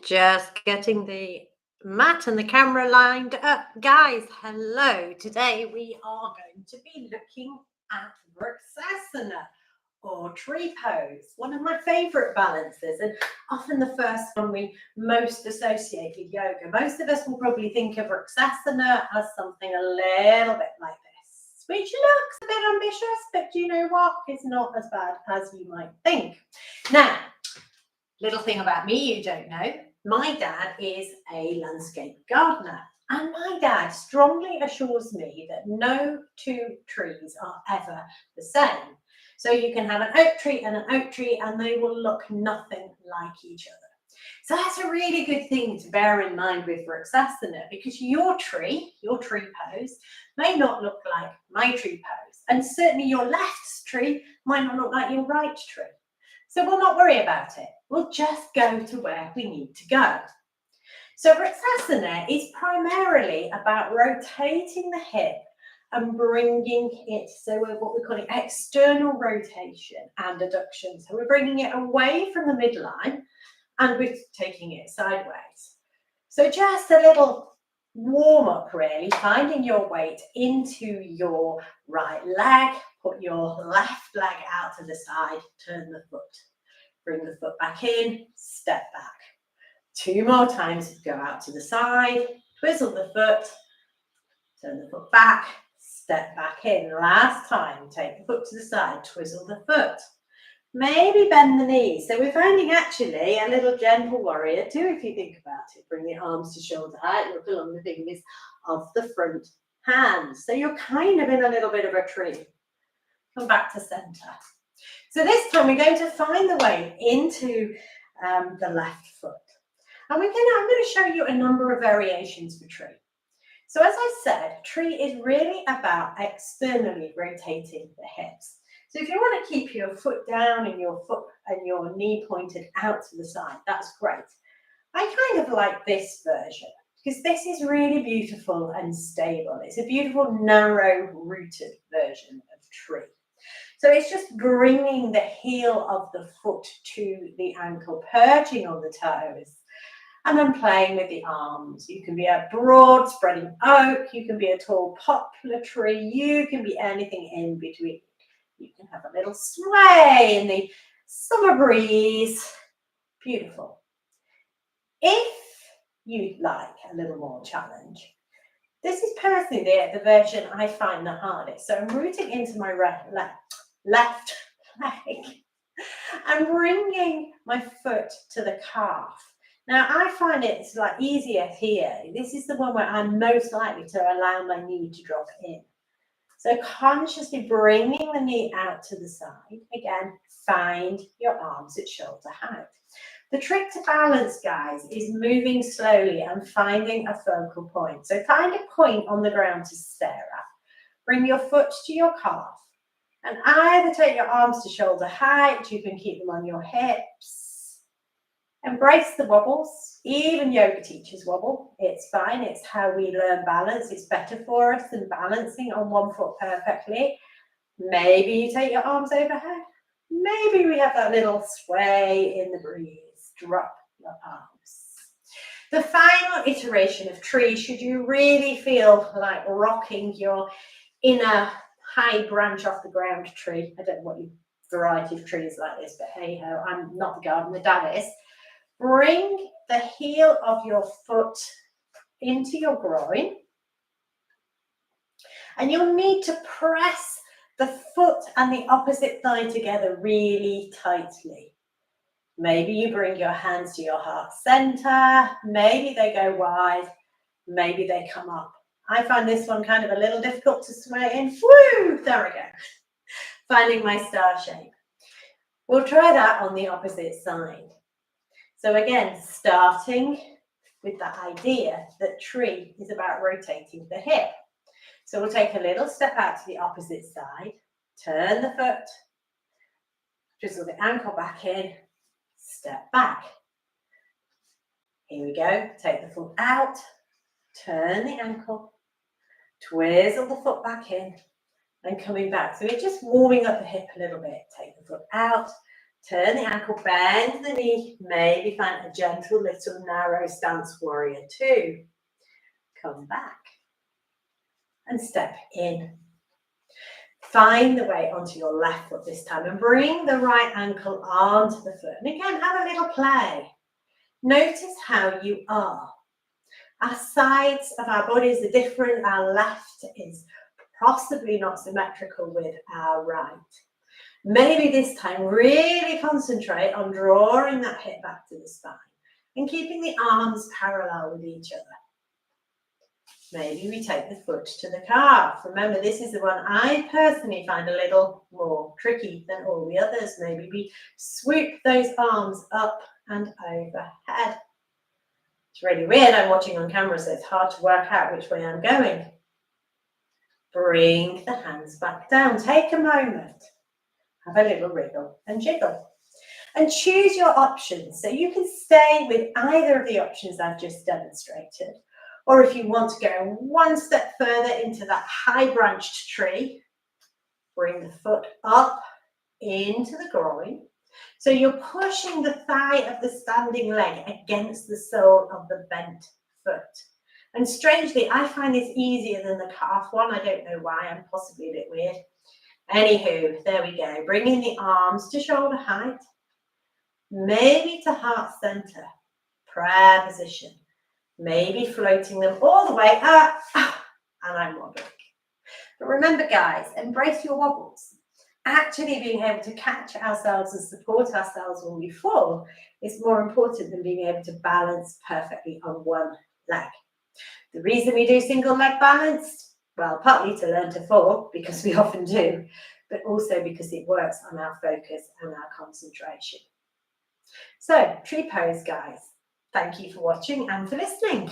Just getting the mat and the camera lined up. Guys, hello. Today we are going to be looking at Vrksana or tree pose, one of my favorite balances, and often the first one we most associate with yoga. Most of us will probably think of Vrksana as something a little bit like this, which looks a bit ambitious, but do you know what? It's not as bad as you might think. Now, little thing about me you don't know, my dad is a landscape gardener, and my dad strongly assures me that no two trees are ever the same. So you can have an oak tree and an oak tree and they will look nothing like each other. So that's a really good thing to bear in mind with Vrksana, because your tree pose, may not look like my tree pose, and certainly your left's tree might not look like your right tree. So we'll not worry about it. We'll just go to where we need to go. So Vrksana is primarily about rotating the hip and bringing it, so we're what we're calling external rotation and adduction. So we're bringing it away from the midline and we're taking it sideways. So just a little warm up really, finding your weight into your right leg, put your left leg out to the side, turn the foot, bring the foot back in, step back. 2 more times, go out to the side, twizzle the foot, turn the foot back, step back in. Last time, take the foot to the side, twizzle the foot. Maybe bend the knees. So we're finding actually a little gentle warrior too, if you think about it. Bring the arms to shoulder height, look along the fingers of the front hands. So you're kind of in a little bit of a tree. Come back to center. So this time we're going to find the way into the left foot. And I'm going to show you a number of variations for tree. So as I said, tree is really about externally rotating the hips. So if you want to keep your foot down and your foot and your knee pointed out to the side, that's great. I kind of like this version because this is really beautiful and stable. It's a beautiful, narrow-rooted version of tree. So it's just bringing the heel of the foot to the ankle, perching on the toes, and then playing with the arms. You can be a broad spreading oak, you can be a tall poplar tree, you can be anything in between. You can have a little sway in the summer breeze. Beautiful. If you'd like a little more challenge, this is personally the version I find the hardest. So I'm rooting into my left leg and bringing my foot to the calf. Now I find it's like easier here. This is the one where I'm most likely to allow my knee to drop in. So consciously bringing the knee out to the side. Again, find your arms at shoulder height. The trick to balance, guys, is moving slowly and finding a focal point. So find a point on the ground to stare at. Bring your foot to your calf. And either take your arms to shoulder height, you can keep them on your hips. Embrace the wobbles. Even yoga teachers wobble. It's fine. It's how we learn balance. It's better for us than balancing on one foot perfectly. Maybe you take your arms overhead. Maybe we have that little sway in the breeze. Drop your arms. The final iteration of tree, should you really feel like rocking your inner high branch off the ground tree. I don't know what your variety of trees like this, but hey ho, I'm not the gardener, Dad is. Bring the heel of your foot into your groin, and you'll need to press the foot and the opposite thigh together really tightly. Maybe you bring your hands to your heart center, maybe they go wide, maybe they come up. I find this one kind of a little difficult to sway in. Woo! There we go. Finding my star shape. We'll try that on the opposite side. So again, starting with the idea that tree is about rotating the hip. So we'll take a little step out to the opposite side, turn the foot, twizzle the ankle back in, step back. Here we go. Take the foot out, turn the ankle, twizzle the foot back in, and coming back. So we're just warming up the hip a little bit. Take the foot out, Turn the ankle, bend the knee, maybe find a gentle little narrow stance warrior two. Come back and step in. Find the weight onto your left foot this time and bring the right ankle onto the foot. And again, have a little play. Notice how you are. Our sides of our bodies are different. Our left is possibly not symmetrical with our right. Maybe this time really concentrate on drawing that hip back to the spine and keeping the arms parallel with each other. Maybe we take the foot to the calf. Remember, this is the one I personally find a little more tricky than all the others. Maybe we swoop those arms up and overhead. It's really weird. I'm watching on camera, so it's hard to work out which way I'm going. Bring the hands back down. Take a moment. Have a little wriggle and jiggle. And choose your options. So you can stay with either of the options I've just demonstrated. Or if you want to go one step further into that high branched tree, bring the foot up into the groin. So you're pushing the thigh of the standing leg against the sole of the bent foot. And strangely, I find this easier than the calf one. I don't know why. I'm possibly a bit weird. Anywho, there we go. Bringing the arms to shoulder height, maybe to heart center, prayer position, maybe floating them all the way up, and I'm wobbling. But remember, guys, embrace your wobbles. Actually being able to catch ourselves and support ourselves when we fall is more important than being able to balance perfectly on one leg. The reason we do single leg balanced, well, partly to learn to fall, because we often do, but also because it works on our focus and our concentration. So, tree pose, guys. Thank you for watching and for listening.